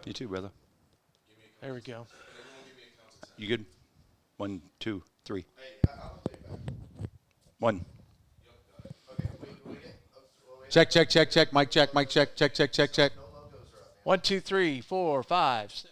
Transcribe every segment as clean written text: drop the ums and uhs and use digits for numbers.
You too, brother. There we go. You good? 1, 2, 3. 1. Check, check, check, check. Mic check, mic check, check, check, check, check. 1, 2, 3, 4, 5, 6.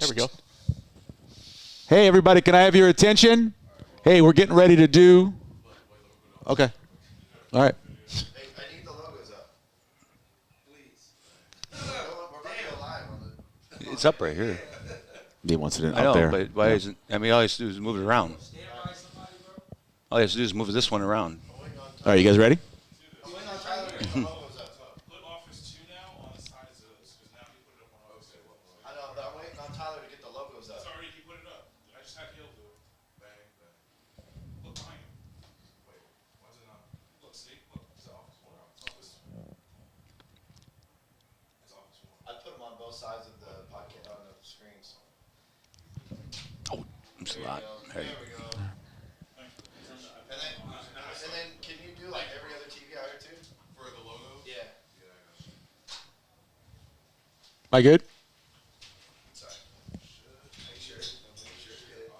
There we go. Hey, everybody, can I have your attention? Hey, we're getting ready to do. Okay. All right. Hey, I need the logos up. Please. We're about to go live on the. It's up right here. He wants it I know, up there. but why isn't? I mean, all you have to do is move it around. All you have to do is move this one around. All right, you guys ready? I'm waiting on Tyler to get the logos up. Put Office 2 now on the sides of this, because now he put it up on Office 2. I know, but I'm waiting on Tyler to get the logos up. It's already, he put it up. I just had Hill do it. Bang, bang. Look behind him. Wait, why is it not? Look, see? Look, it's Office 1. It's Office 1. It's Office 1. I put them on both sides of the podcast, on the screens. Oh, it's a lot. There you There we go. And then can you do like every other TV out here too? For the logo? Yeah. Yeah, I got you. Am I good? Sorry. Make sure. Make sure it's good.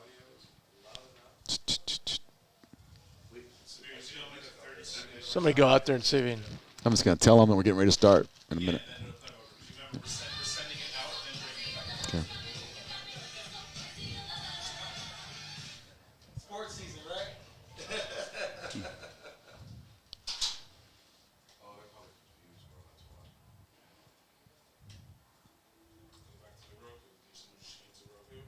Seriously, I'll make it 30 seconds. Somebody go out there and see if he can. I'm just going to tell them that we're getting ready to start in a minute. And then it'll come over. Remember, we're sending it out and bringing it back. Okay. Sports season, right? Oh, they're probably confused, bro. That's why. Go back to the Roku. Do some machines of Roku.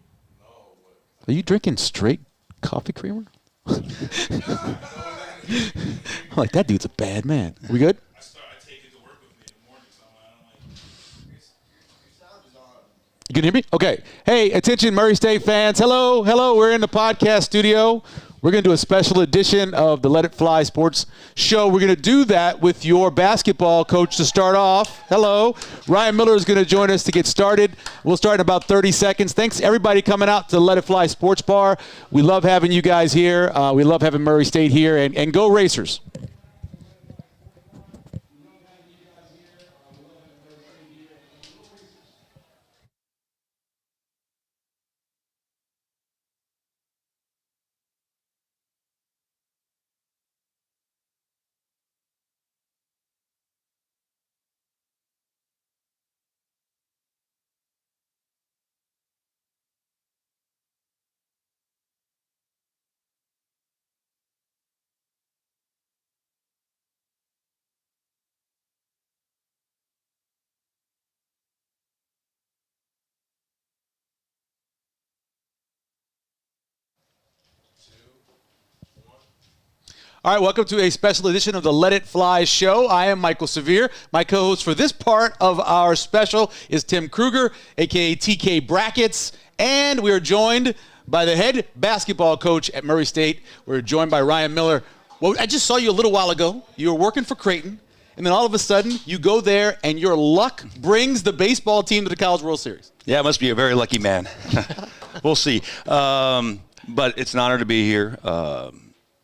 No, what? Are you drinking straight coffee creamer? I'm like, that dude's a bad man. We good? I take it to work with me in the mornings. I'm like, Your sound is on. You can hear me? Okay. Hey, attention Murray State fans. Hello, hello. We're in the podcast studio. We're going to do a special edition of the Let It Fly Sports Show. We're going to do that with your basketball coach to start off. Hello. Ryan Miller is going to join us to get started. We'll start in about 30 seconds. Thanks, everybody, coming out to Let It Fly Sports Bar. We love having you guys here. We love having Murray State here. And go Racers. All right, welcome to a special edition of the Let It Fly show. I am Michael Severe. My co-host for this part of our special is Tim Kruger, a.k.a. TK Brackets, and we are joined by the head basketball coach at Murray State. We're joined by Ryan Miller. Well, I just saw you a little while ago. You were working for Creighton, and then all of a sudden you go there and your luck brings the baseball team to the College World Series. Yeah, it must be a very lucky man. We'll see. But it's an honor to be here.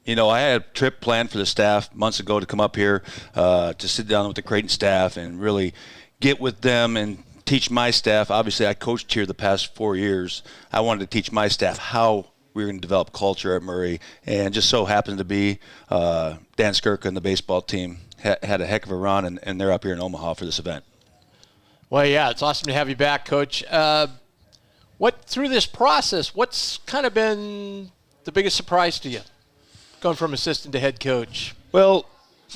You know, I had a trip planned for the staff months ago to come up here to sit down with the Creighton staff and really get with them and teach my staff. Obviously, I coached here the past 4 years. I wanted to teach my staff how we were going to develop culture at Murray. And just so happened to be Dan Skirka and the baseball team had a heck of a run, and they're up here in Omaha for this event. Well, yeah, it's awesome to have you back, Coach. Through this process, what's kind of been the biggest surprise to you, going from assistant to head coach? Well,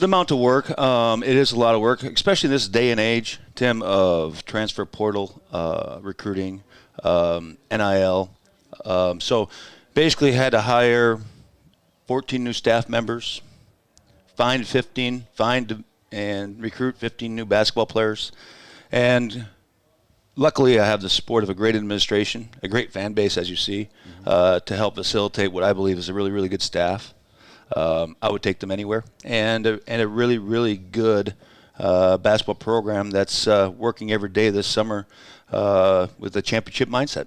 the amount of work, it is a lot of work, especially in this day and age, Tim, of transfer portal, recruiting, NIL. So basically had to hire 14 new staff members, find and recruit 15 new basketball players. And luckily I have the support of a great administration, a great fan base, as you see, to help facilitate what I believe is a really, really good staff. I would take them anywhere, and a really, really good basketball program that's working every day this summer with a championship mindset.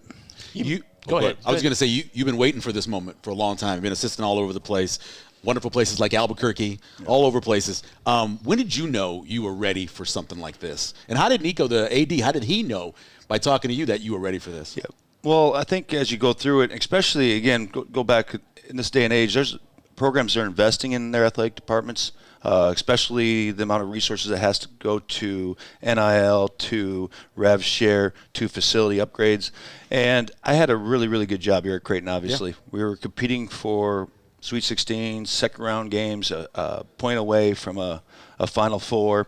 Go ahead. I was going to say, you've been waiting for this moment for a long time. You've been assistant all over the place, wonderful places like Albuquerque, all over places. When did you know you were ready for something like this? And how did Nico, the AD, how did he know by talking to you that you were ready for this? Yeah. Well, I think as you go through it, especially, again, go back in this day and age, there's programs are investing in their athletic departments, especially the amount of resources that has to go to NIL, to rev share, to facility upgrades. And I had a really, really good job here at Creighton, obviously. We were competing for Sweet 16, second round games, a point away from a Final Four,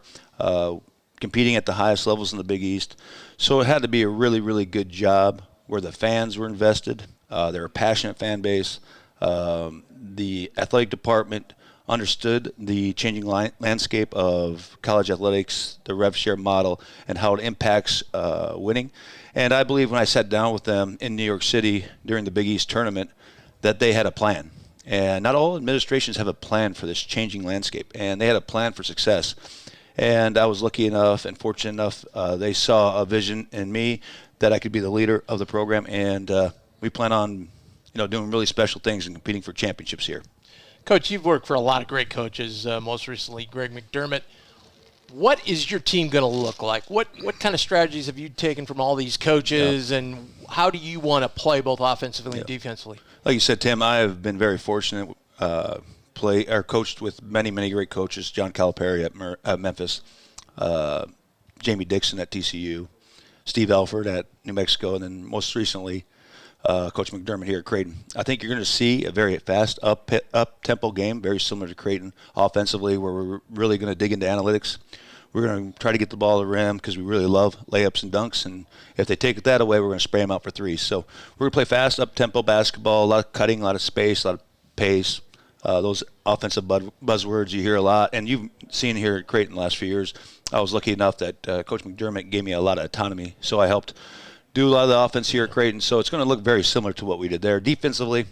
competing at the highest levels in the Big East. So it had to be a really, really good job where the fans were invested. They're a passionate fan base. The athletic department understood the changing landscape of college athletics, the rev share model, and how it impacts winning. And I believe when I sat down with them in New York City during the Big East tournament that they had a plan. And not all administrations have a plan for this changing landscape, and they had a plan for success. And I was lucky enough and fortunate enough, they saw a vision in me that I could be the leader of the program, and we plan on doing really special things and competing for championships here. Coach, you've worked for a lot of great coaches, most recently Greg McDermott. What is your team going to look like? What kind of strategies have you taken from all these coaches, and how do you want to play both offensively and defensively? Like you said, Tim, I have been very fortunate. Coached with many, many great coaches. John Calipari at Memphis, Jamie Dixon at TCU, Steve Alford at New Mexico, and then most recently, Coach McDermott here at Creighton. I think you're going to see a very fast, up-tempo game, very similar to Creighton offensively, where we're really going to dig into analytics. We're going to try to get the ball to the rim because we really love layups and dunks, and if they take that away, we're going to spray them out for threes. So we're going to play fast, up-tempo basketball, a lot of cutting, a lot of space, a lot of pace. Those offensive buzzwords you hear a lot, and you've seen here at Creighton the last few years. I was lucky enough that Coach McDermott gave me a lot of autonomy, so I helped do a lot of the offense here at Creighton. So it's going to look very similar to what we did there. Defensively,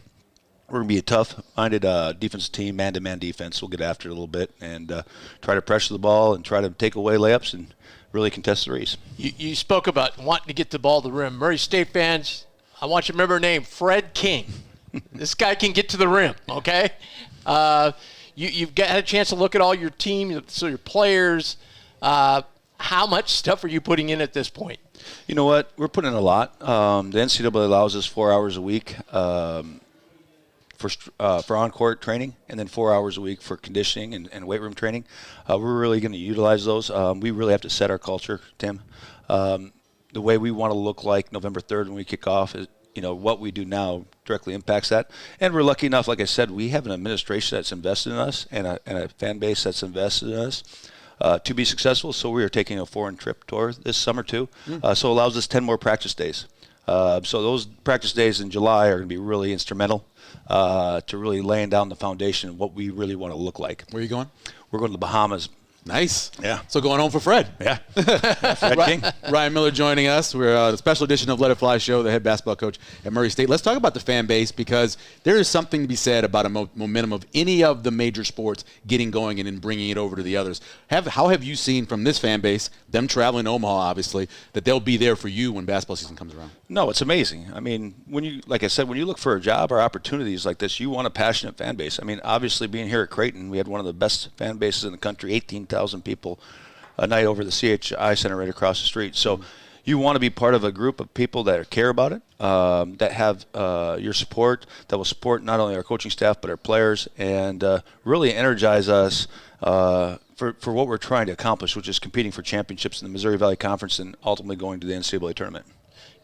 we're going to be a tough-minded defensive team, man-to-man defense. We'll get after it a little bit and try to pressure the ball and try to take away layups and really contest threes. You spoke about wanting to get the ball to the rim. Murray State fans, I want you to remember a name, Fred King. This guy can get to the rim, okay? You've had a chance to look at all your team, so your players. How much stuff are you putting in at this point? You know what? We're putting in a lot. The NCAA allows us 4 hours a week for on-court training, and then 4 hours a week for conditioning and weight room training. We're really going to utilize those. We really have to set our culture, Tim. The way we want to look like November 3rd when we kick off is, what we do now directly impacts that. And we're lucky enough, like I said, we have an administration that's invested in us and a fan base that's invested in us to be successful. So we are taking a foreign trip tour this summer too. So it allows us 10 more practice days. So those practice days in July are going to be really instrumental to really laying down the foundation of what we really want to look like. Where are you going? We're going to the Bahamas. Nice. Yeah. So going home for Fred. Yeah. Fred King. Ryan Miller joining us. We're a special edition of Let It Fly show, the head basketball coach at Murray State. Let's talk about the fan base, because there is something to be said about a momentum of any of the major sports getting going and then bringing it over to the others. How have you seen from this fan base, them traveling to Omaha, obviously, that they'll be there for you when basketball season comes around? No, it's amazing. I mean, like I said, when you look for a job or opportunities like this, you want a passionate fan base. I mean, obviously being here at Creighton, we had one of the best fan bases in the country, 18,000 people a night over the CHI Center right across the street. So you want to be part of a group of people that care about it, that have your support, that will support not only our coaching staff but our players, and really energize us for what we're trying to accomplish, which is competing for championships in the Missouri Valley Conference and ultimately going to the NCAA tournament.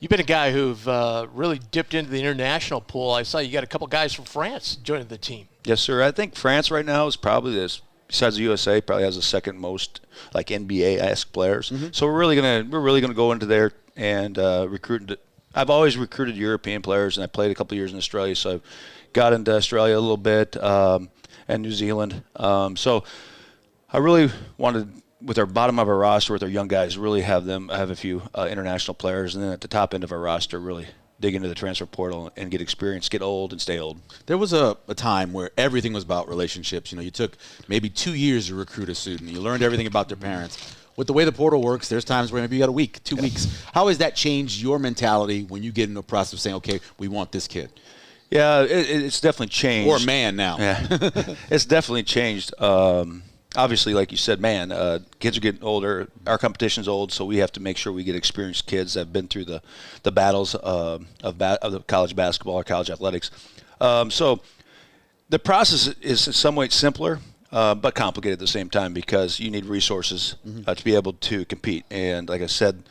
You've been a guy who've really dipped into the international pool. I saw you got a couple guys from France joining the team. Yes, sir. I think France right now is probably besides the USA, probably has the second most like NBA-esque players. So we're really gonna go into there and recruit. I've always recruited European players, and I played a couple of years in Australia, so I've got into Australia a little bit and New Zealand. So I really wanted, with our bottom of our roster, with our young guys, really have a few international players, and then at the top end of our roster, really dig into the transfer portal and get experience, get old, and stay old. There was a time where everything was about relationships. You took maybe 2 years to recruit a student. You learned everything about their parents. With the way the portal works, there's times where maybe you got a week, 2 weeks. How has that changed your mentality when you get into a process of saying, okay, we want this kid? Yeah, it's definitely changed. Or a man now. Yeah, it's definitely changed. Obviously, like you said, kids are getting older. Our competition's old, so we have to make sure we get experienced kids that have been through the battles of the college basketball or college athletics. So The process is in some ways simpler, but complicated at the same time because you need resources to be able to compete. And like I said,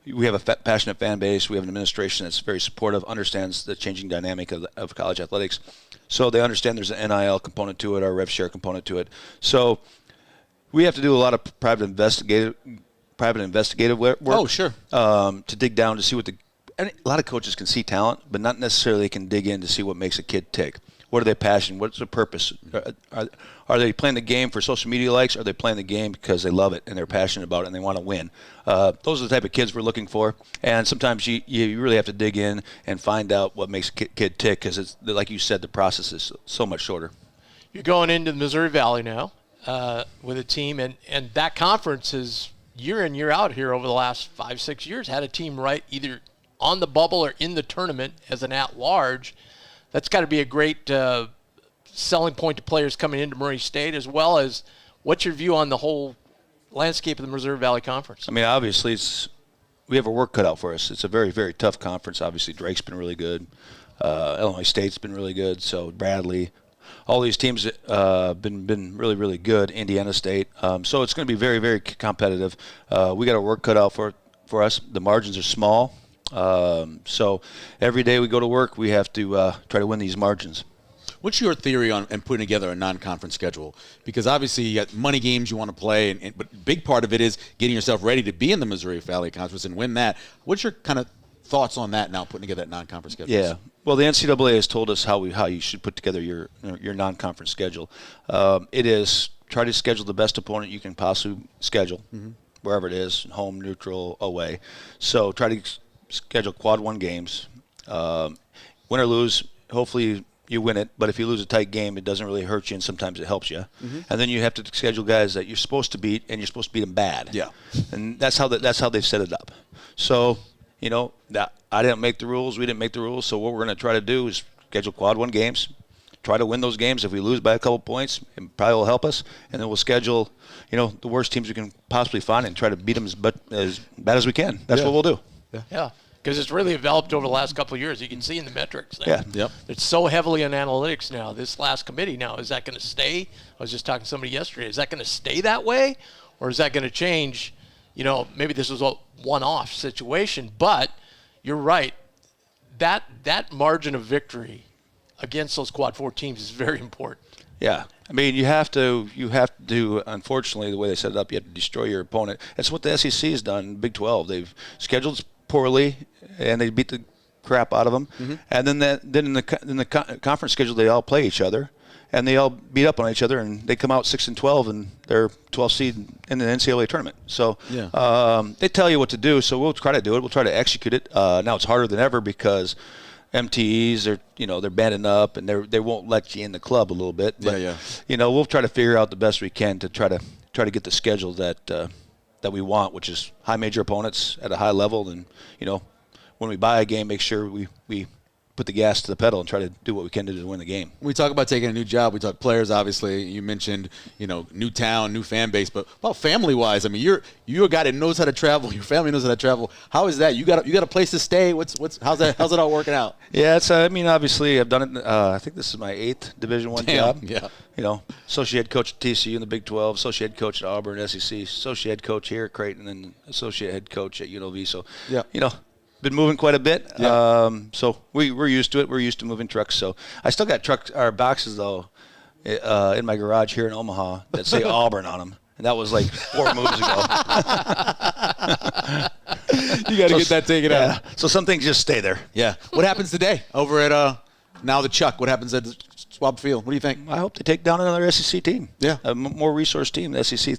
we have a passionate fan base. We have an administration that's very supportive, understands the changing dynamic of college athletics. So they understand there's an NIL component to it, or rev share component to it. So we have to do a lot of private investigative work. Oh, sure. To dig down to see what a lot of coaches can see talent, but not necessarily can dig in to see what makes a kid tick. What are they passionate? What's their purpose? Are they playing the game for social media likes? Or are they playing the game because they love it and they're passionate about it and they want to win? Those are the type of kids we're looking for. And sometimes you really have to dig in and find out what makes a kid tick because, it's like you said, the process is so much shorter. You're going into the Missouri Valley now with a team, and that conference is year in, year out here over the last 5-6 years had a team right either on the bubble or in the tournament as an at-large. That's got to be a great selling point to players coming into Murray State, as well as what's your view on the whole landscape of the Missouri Valley Conference? I mean, obviously, we have our work cut out for us. It's a very, very tough conference. Obviously, Drake's been really good. Illinois State's been really good. So Bradley, all these teams been really, really good. Indiana State. So it's going to be very, very competitive. We got our work cut out for us. The margins are small. So every day we go to work, we have to try to win these margins. What's your theory on and putting together a non-conference schedule? Because obviously you got money games you want to play, but a big part of it is getting yourself ready to be in the Missouri Valley Conference and win that. What's your kind of thoughts on that now, putting together that non-conference schedule? Yeah. Well, the NCAA has told us how you should put together your non-conference schedule. It is try to schedule the best opponent you can possibly schedule, wherever it is, home, neutral, away. So try to schedule quad one games. Win or lose, hopefully you win it, but if you lose a tight game, it doesn't really hurt you, and sometimes it helps you. And then you have to schedule guys that you're supposed to beat, and you're supposed to beat them bad. Yeah. And that's how they've set it up. So, I didn't make the rules. We didn't make the rules. So what we're going to try to do is schedule quad one games, try to win those games. If we lose by a couple points, it probably will help us. And then we'll schedule, the worst teams we can possibly find and try to beat them as bad as we can. That's what we'll do. Yeah, because it's really developed over the last couple of years. You can see in the metrics. Yeah. Yep. It's so heavily on analytics now. This last committee now, is that going to stay? I was just talking to somebody yesterday. Is that going to stay that way, or is that going to change? Maybe this was a one-off situation, but you're right. That margin of victory against those quad four teams is very important. Yeah. I mean, you have to, unfortunately, the way they set it up, you have to destroy your opponent. That's what the SEC has done in Big 12. They've scheduled poorly, and they beat the crap out of them. And then in the conference schedule, they all play each other, and they all beat up on each other, and they come out 6-12, and they're 12 seed in the NCAA tournament. So they tell you what to do, so we'll try to do it. We'll try to execute it. Now it's harder than ever because MTEs are, they're banding up, and they won't let you in the club a little bit. But, we'll try to figure out the best we can to try to get the schedule that we want, which is high major opponents at a high level. And, when we buy a game, make sure we put the gas to the pedal and try to do what we can to win the game. When we talk about taking a new job, we talk players, obviously. You mentioned, new town, new fan base, but about family-wise, I mean, you're a guy that knows how to travel. Your family knows how to travel. How is that? You got a place to stay. How's it all working out? Yeah, obviously I've done it. I think this is my 8th Division I job. Yeah. Associate head coach at TCU in the Big 12, associate head coach at Auburn, SEC, associate head coach here at Creighton, and associate head coach at UNLV. So, been moving quite a bit. Yeah. So we're used to it. We're used to moving trucks. So I still got boxes, though, in my garage here in Omaha that say Auburn on them. And that was like 4 moves ago. You got to get that taken out. So some things just stay there. Yeah. What happens today over at now the Chuck? What happens at Schwab Field? What do you think? I hope they take down another SEC team. Yeah. A more resource team. The SEC,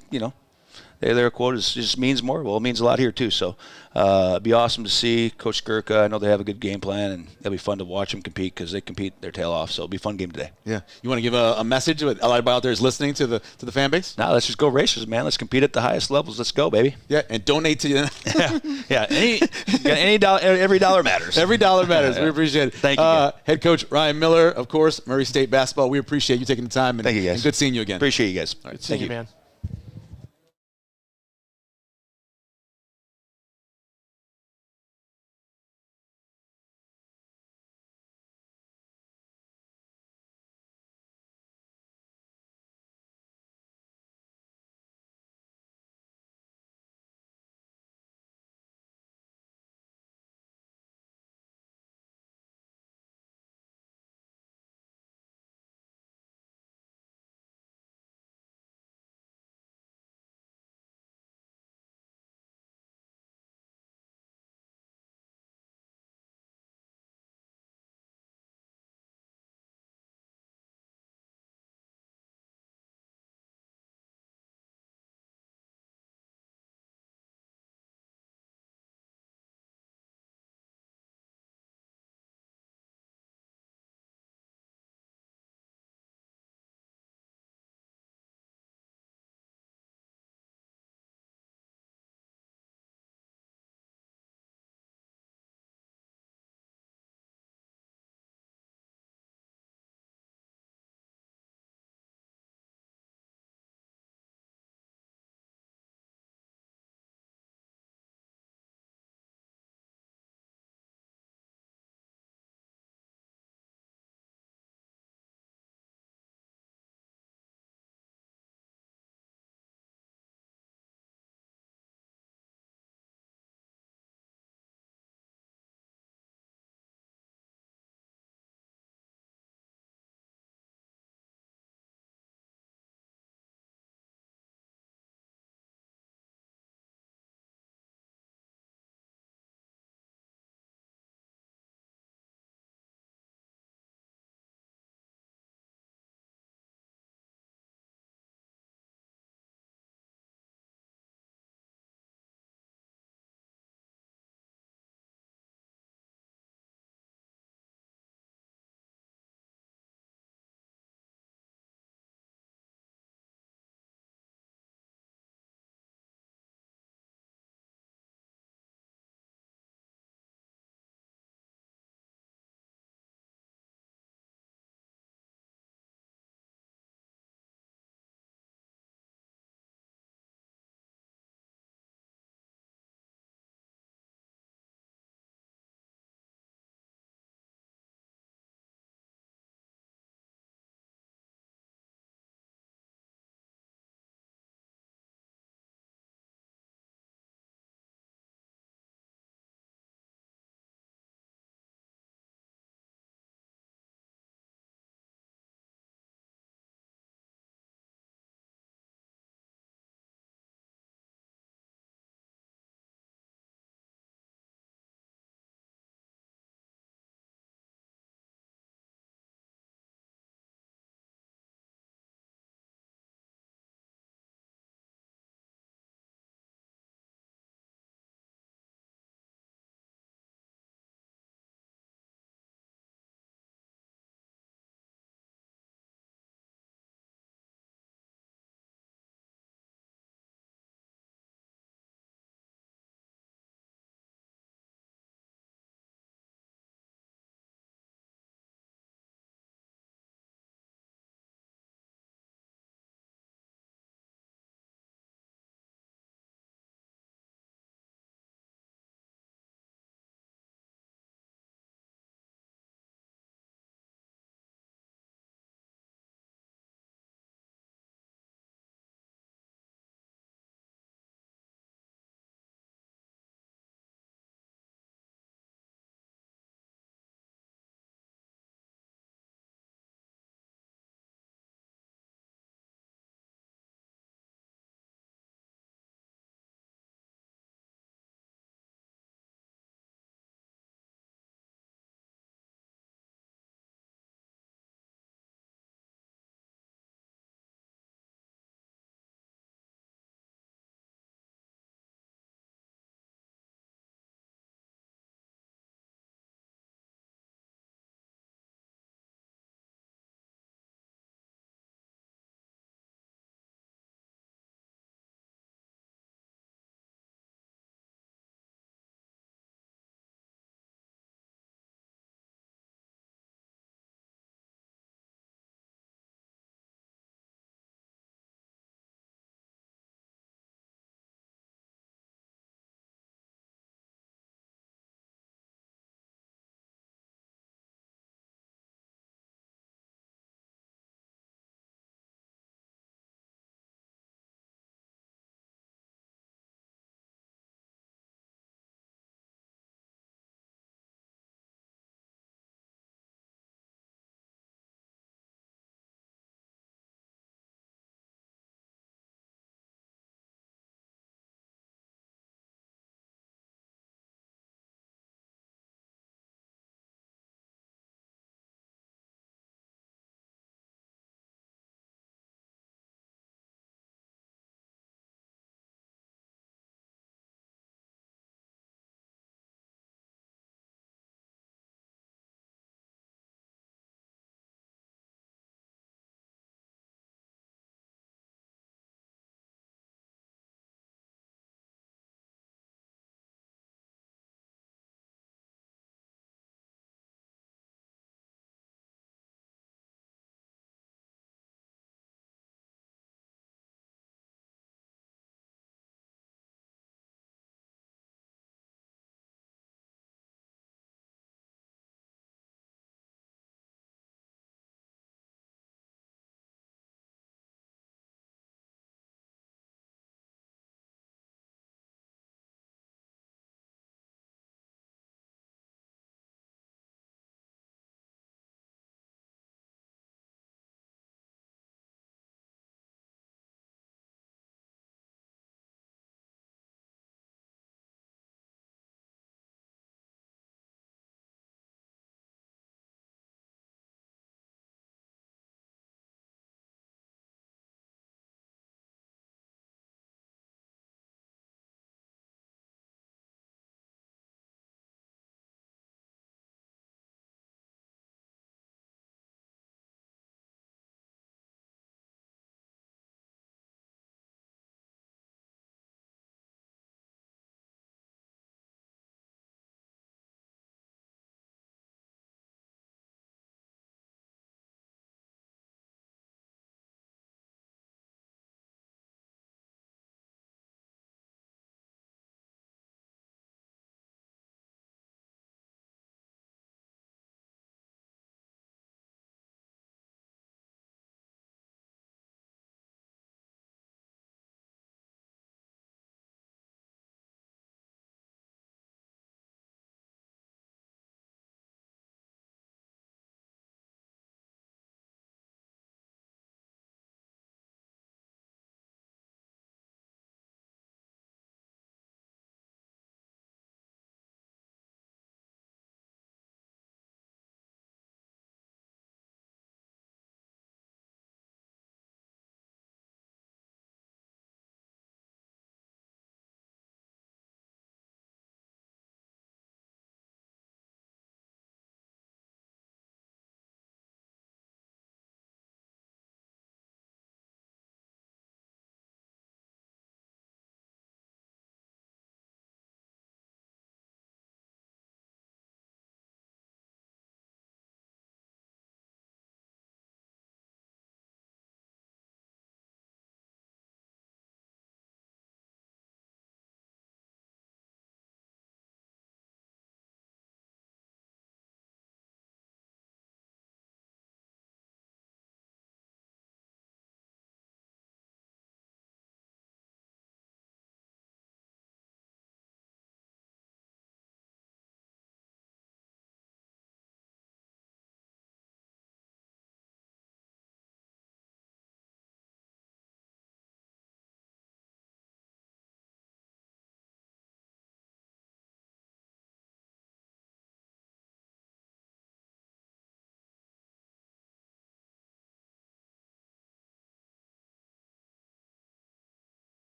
their quote just means more. Well, it means a lot here, too. So it'd be awesome to see Coach Gurka. I know they have a good game plan, and it'll be fun to watch them compete because they compete their tail off. So it'll be a fun game today. Yeah. You want to give a message to everybody out there is listening to the fan base? Now let's just go Racers, man. Let's compete at the highest levels. Let's go, baby. Yeah, and donate to any dollar, every dollar matters. Every dollar matters. We appreciate it. Thank you. Head coach Ryan Miller, of course, Murray State basketball. We appreciate you taking the time. And, Thank you, guys. And good seeing you again. Appreciate you guys. All right, see you, man.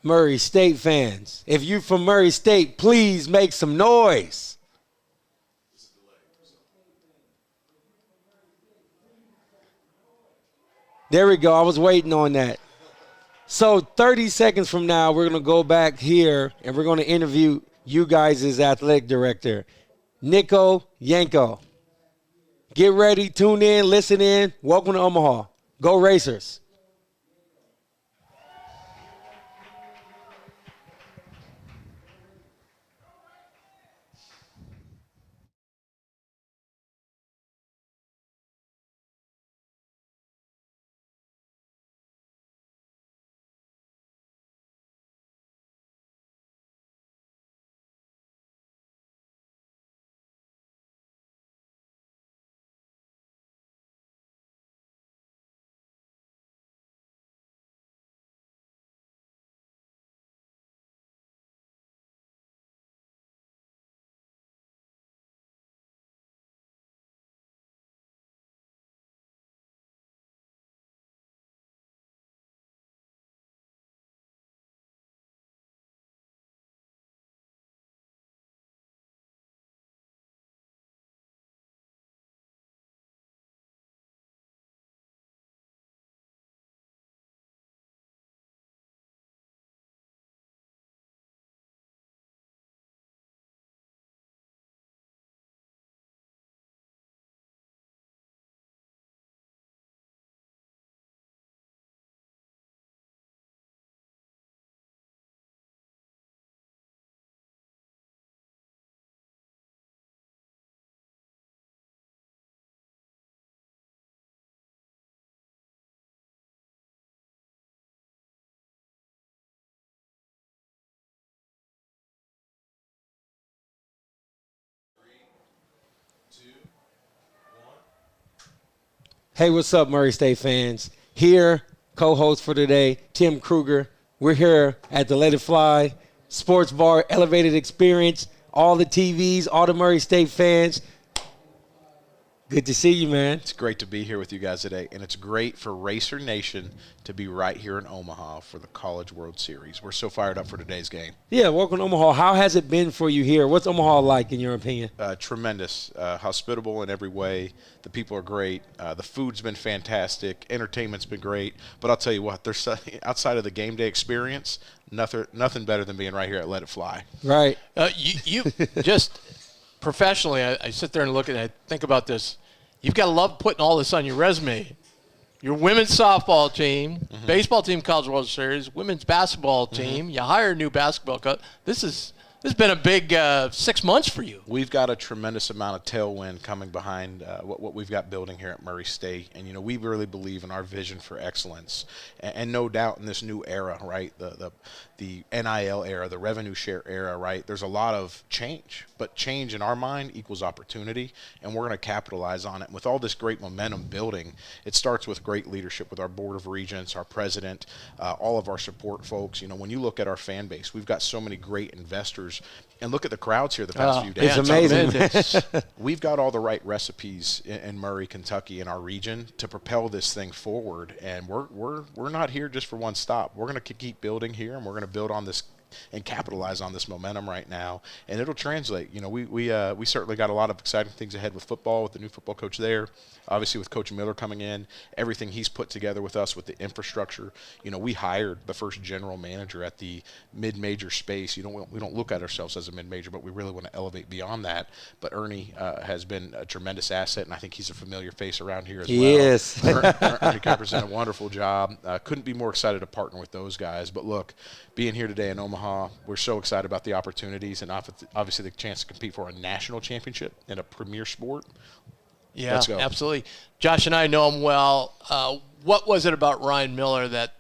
Murray State fans? If you're from Murray State, please make some noise. There we go. I was waiting on that. So 30 seconds from now, we're going to go back here, and we're going to interview you guys' athletic director, Nico Yanko. Get ready, tune in, listen in. Welcome to Omaha. Go Racers. Hey, what's up, Murray State fans? Here, co-host for today, Tim Kruger. We're here at the Let It Fly Sports Bar Elevated Experience. All the TVs, all the Murray State fans. Good to see you, man. It's great to be here with you guys today, and it's great for Racer Nation to be right here in Omaha for the College World Series. We're so fired up for today's game. Yeah, welcome to Omaha. How has it been for you here? What's Omaha like, in your opinion? Tremendous. Hospitable in every way. The people are great. The food's been fantastic. Entertainment's been great. But I'll tell you what, there's outside of the game day experience, nothing better than being right here at Let It Fly. Right. You just professionally, I sit there and look at it, I think about this. You've got to love putting all this on your resume. Your women's softball team, baseball team, College World Series, women's basketball team. You hire a new basketball coach. This has been a big 6 months for you. We've got a tremendous amount of tailwind coming behind what we've got building here at Murray State. And, we really believe in our vision for excellence. And no doubt in this new era, right, the NIL era, the revenue share era, right, there's a lot of change. But change in our mind equals opportunity, and we're going to capitalize on it. And with all this great momentum building, it starts with great leadership with our Board of Regents, our president, all of our support folks. When you look at our fan base, we've got so many great investors. And look at the crowds here the past few days. It's amazing. We've got all the right recipes in Murray, Kentucky, in our region to propel this thing forward. And we're not here just for one stop. We're going to keep building here, and we're going to build on this and capitalize on this momentum right now, and it'll translate. We certainly got a lot of exciting things ahead with football, with the new football coach there. Obviously, with Coach Miller coming in, everything he's put together with us with the infrastructure. We hired the first general manager at the mid-major space. We don't look at ourselves as a mid-major, but we really want to elevate beyond that. But Ernie has been a tremendous asset, and I think he's a familiar face around here as well. Yes. Ernie Kuyper's done a wonderful job. Couldn't be more excited to partner with those guys. But look, being here today in Omaha, we're so excited about the opportunities and obviously the chance to compete for a national championship in a premier sport. Yeah, Let's go. Absolutely. Josh and I know him well. What was it about Ryan Miller that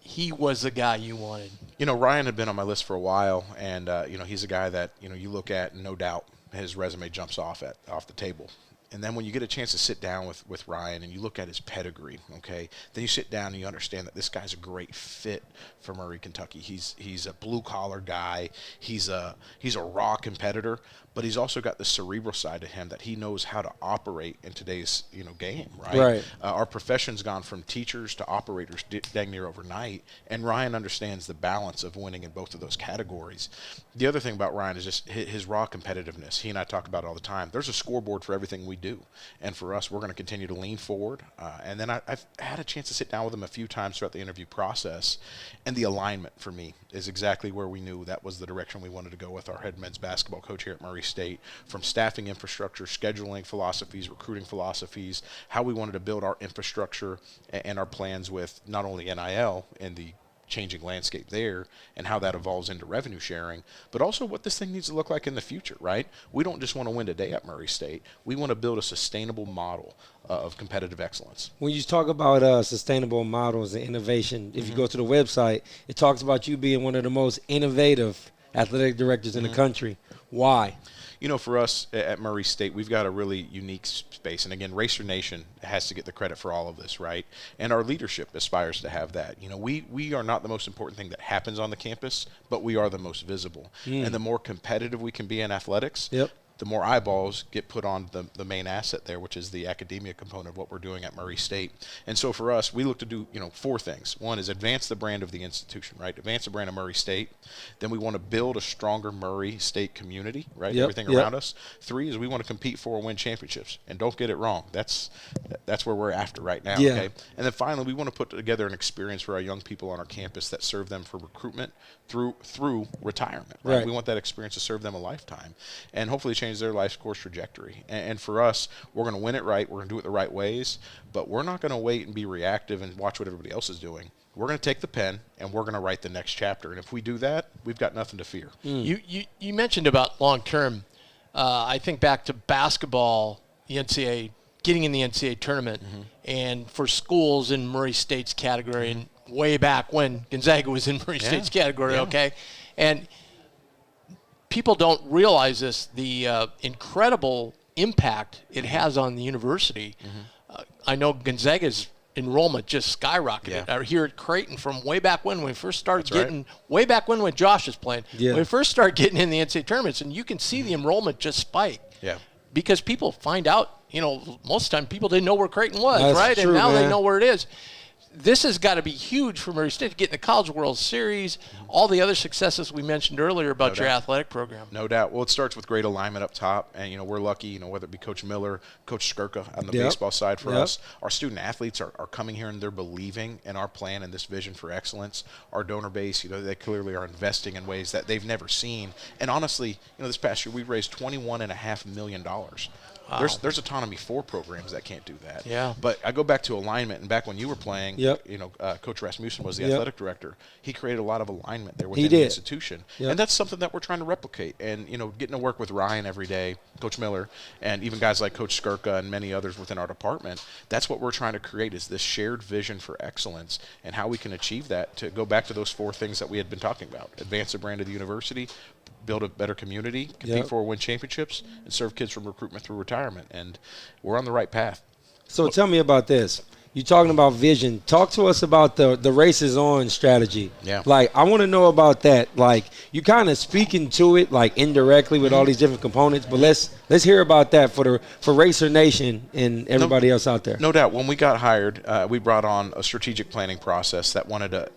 he was the guy you wanted? Ryan had been on my list for a while, and he's a guy that you look at, and no doubt his resume jumps off the table. And then when you get a chance to sit down with Ryan and you look at his pedigree, okay, then you sit down and you understand that this guy's a great fit for Murray, Kentucky. He's a blue-collar guy. He's a raw competitor, but he's also got the cerebral side to him that he knows how to operate in today's game, right? Right. Our profession's gone from teachers to operators dang near overnight, and Ryan understands the balance of winning in both of those categories. The other thing about Ryan is just his raw competitiveness. He and I talk about it all the time. There's a scoreboard for everything we do, and for us, we're going to continue to lean forward. And then I've had a chance to sit down with him a few times throughout the interview process, and the alignment for me is exactly where we knew that was the direction we wanted to go with our head men's basketball coach here at Murray State, from staffing infrastructure, scheduling philosophies, recruiting philosophies, how we wanted to build our infrastructure and our plans with not only NIL and the changing landscape there and how that evolves into revenue sharing, but also what this thing needs to look like in the future, right? We don't just want to win today at Murray State. We want to build a sustainable model of competitive excellence. When you talk about sustainable models and innovation, if you go to the website, it talks about you being one of the most innovative athletic directors in the country. Why? For us at Murray State, we've got a really unique space. And again, Racer Nation has to get the credit for all of this, right? And our leadership aspires to have that. We are not the most important thing that happens on the campus, but we are the most visible. And the more competitive we can be in athletics, the more eyeballs get put on the main asset there, which is the academia component of what we're doing at Murray State. And so for us, we look to do, 4 things. One is advance the brand of the institution, right? Advance the brand of Murray State. Then we want to build a stronger Murray State community, right? Everything around us. 3 is we want to compete for and win championships. And don't get it wrong. That's where we're after right now, okay? And then finally, we want to put together an experience for our young people on our campus that serve them for recruitment through retirement, right? We want that experience to serve them a lifetime and hopefully change their life's course trajectory. And for us, we're going to win it right. We're going to do it the right ways, but we're not going to wait and be reactive and watch what everybody else is doing. We're going to take the pen and we're going to write the next chapter. And if we do that, we've got nothing to fear. You mentioned about long term. I think back to basketball, the NCAA, getting in the NCAA tournament, and for schools in Murray State's category, and way back when Gonzaga was in Murray State's category, okay? And people don't realize this, the incredible impact it has on the university. I know Gonzaga's enrollment just skyrocketed here at Creighton from way back when we first started way back when Josh was playing. When we first started getting in the NCAA tournaments, and you can see the enrollment just spike. Because people find out, most of the time people didn't know where Creighton was, That's right? true, and now man. they know where it is. This has got to be huge for Murray State to get in the College World Series, all the other successes we mentioned earlier about your athletic program. No doubt. Well, it starts with great alignment up top, and we're lucky. Whether it be Coach Miller, Coach Skirka on the baseball side for us, our student athletes are coming here and they're believing in our plan and this vision for excellence. Our donor base, they clearly are investing in ways that they've never seen. And honestly, this past year we raised $21.5 million. Wow. There's Autonomy 4 programs that can't do that. Yeah. But I go back to alignment, and back when you were playing, Coach Rasmussen was the athletic director. He created a lot of alignment there within the institution. And that's something that we're trying to replicate. And, getting to work with Ryan every day, Coach Miller, and even guys like Coach Skirka and many others within our department, that's what we're trying to create, is this shared vision for excellence and how we can achieve that, to go back to those 4 things that we had been talking about. Advance the brand of the university, build a better community, compete for, win championships, and serve kids from recruitment through retirement. And we're on the right path. So tell me about this. You're talking about vision. Talk to us about the races on strategy. Yeah. I want to know about that. You kind of speaking to it indirectly with all these different components, but let's hear about that for Racer Nation and everybody else out there. No doubt. When we got hired, we brought on a strategic planning process that wanted to,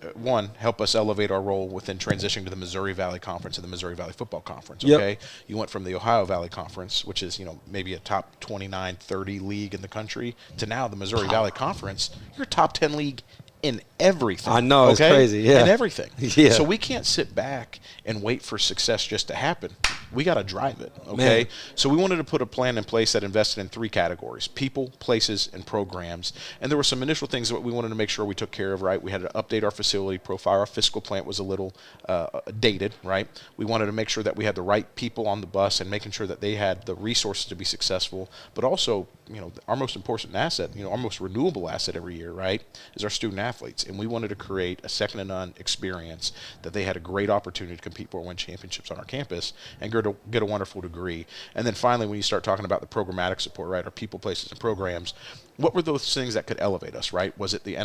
help us elevate our role within transitioning to the Missouri Valley Conference and the Missouri Valley Football Conference. Okay. You went from the Ohio Valley Conference, which is, maybe a top 29, 30 league in the country, to now the Missouri Valley Conference. You're a top 10 league in everything. I know, it's crazy. Yeah. In everything. Yeah. So we can't sit back and wait for success just to happen. We got to drive it, okay? Man. So we wanted to put a plan in place that invested in 3 categories: people, places, and programs. And there were some initial things that we wanted to make sure we took care of, right? We had to update our facility profile. Our fiscal plant was a little dated, right? We wanted to make sure that we had the right people on the bus and making sure that they had the resources to be successful. But also, our most important asset, our most renewable asset every year, right, is our student athletes, and we wanted to create a second-to-none experience that they had a great opportunity to compete for and win championships on our campus and get a wonderful degree. And then finally, when you start talking about the programmatic support, right, our people, places, and programs, what were those things that could elevate us, right? Was it the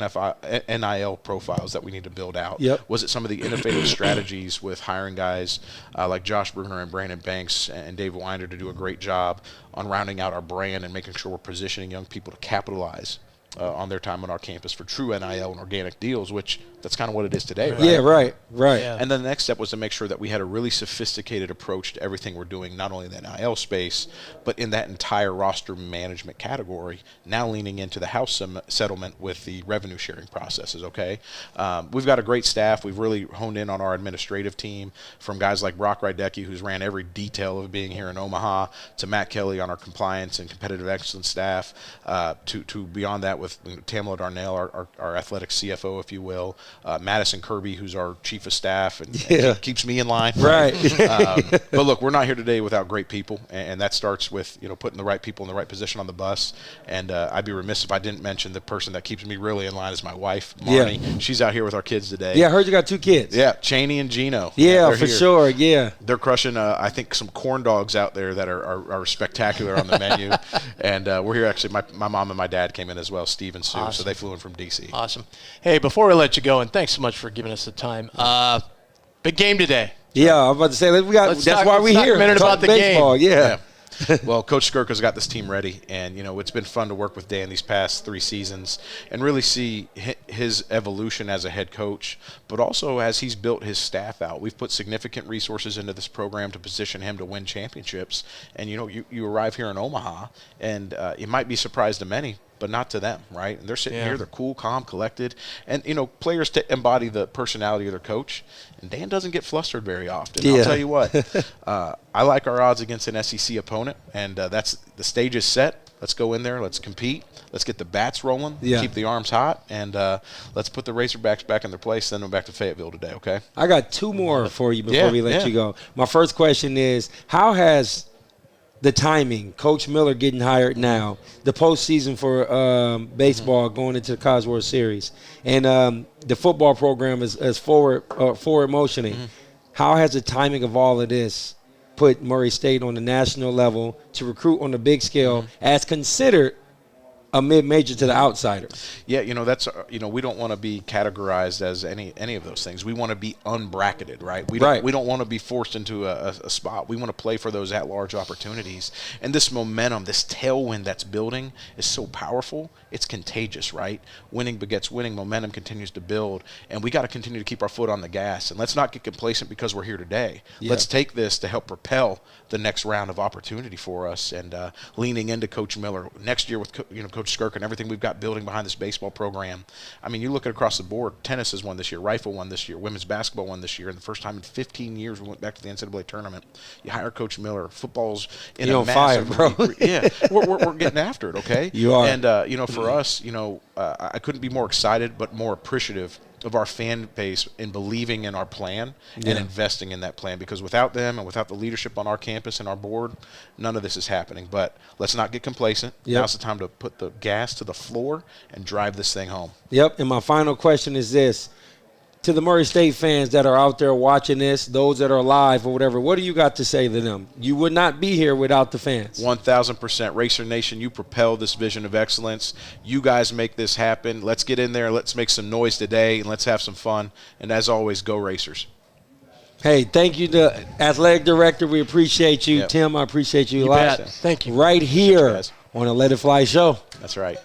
NIL profiles that we need to build out? Yep. Was it some of the innovative strategies with hiring guys like Josh Bruner and Brandon Banks and Dave Winder to do a great job on rounding out our brand and making sure we're positioning young people to capitalize on their time on our campus for true NIL and organic deals, which that's kind of what it is today, right? Yeah, right. Yeah. And then the next step was to make sure that we had a really sophisticated approach to everything we're doing, not only in the NIL space, but in that entire roster management category, now leaning into the house settlement with the revenue sharing processes, okay? We've got a great staff. We've really honed in on our administrative team, from guys like Brock Rydecki, who's ran every detail of being here in Omaha, to Matt Kelly on our compliance and competitive excellence staff, to beyond that with Tamela Darnell, our athletic CFO, if you will, Madison Kirby, who's our chief of staff and keeps me in line. Right. But look, we're not here today without great people, and that starts with putting the right people in the right position on the bus. And I'd be remiss if I didn't mention the person that keeps me really in line is my wife, Marnie. Yeah. She's out here with our kids today. Yeah, I heard you got 2 kids. Yeah, Cheney and Gino. Yeah, They're for here. sure. Yeah. They're crushing, I think, some corn dogs out there that are spectacular on the menu. And we're here actually. My mom and my dad came in as well, Steve and Sue. So Awesome. they flew in from D.C. Awesome. Hey, before we let you go, and thanks so much for giving us the time. Big game today. Yeah, I'm about to say Let's that's talk- why let's we're talk here. a minute Talk about the game. baseball. Yeah. Well, Coach Skirka's got this team ready, and it's been fun to work with Dan these past 3 seasons and really see his evolution as a head coach, but also as he's built his staff out. We've put significant resources into this program to position him to win championships. And you arrive here in Omaha, and it might be a surprise to many, but not to them, right? And they're sitting here, they're cool, calm, collected, and players to embody the personality of their coach. And Dan doesn't get flustered very often. Yeah. I'll tell you what, I like our odds against an SEC opponent, and that's the stage is set. Let's go in there, let's compete, let's get the bats rolling, keep the arms hot, and let's put the Razorbacks back in their place. Send them back to Fayetteville today, okay? I got 2 more for you before we let you go. My first question is, how has the timing, Coach Miller getting hired now, the postseason for baseball going into the College World Series, and the football program is forward motioning. How has the timing of all of this put Murray State on the national level to recruit on the big scale as considered a mid-major to the outsider? Yeah, that's we don't want to be categorized as any of those things. We want to be unbracketed, right? We don't want to be forced into a spot. We want to play for those at-large opportunities. And this momentum, this tailwind that's building is so powerful. It's contagious, right? Winning begets winning. Momentum continues to build, and we got to continue to keep our foot on the gas. And let's not get complacent because we're here today. Yeah. Let's take this to help propel the next round of opportunity for us. And leaning into Coach Miller next year with Coach Skirk and everything we've got building behind this baseball program. I mean, you look at across the board. Tennis has won this year. Rifle won this year. Women's basketball won this year. And the first time in 15 years we went back to the NCAA tournament. You hire Coach Miller. Football's in You're a on fire, massive bro. yeah, we're getting after it. Okay, You are. And for us, I couldn't be more excited, but more appreciative of our fan base in believing in our plan and investing in that plan, because without them and without the leadership on our campus and our board, none of this is happening. But let's not get complacent. Yep. Now's the time to put the gas to the floor and drive this thing home. Yep, and my final question is this. To the Murray State fans that are out there watching this, those that are live or whatever, what do you got to say to them? You would not be here without the fans. 1,000%. Racer Nation, you propel this vision of excellence. You guys make this happen. Let's get in there. Let's make some noise today, and let's have some fun. And as always, go Racers. Hey, thank you to Athletic Director. We appreciate you. Yep. Tim, I appreciate you a You lot. bet. Thank you. Right here guys. on the Let It Fly show. That's right.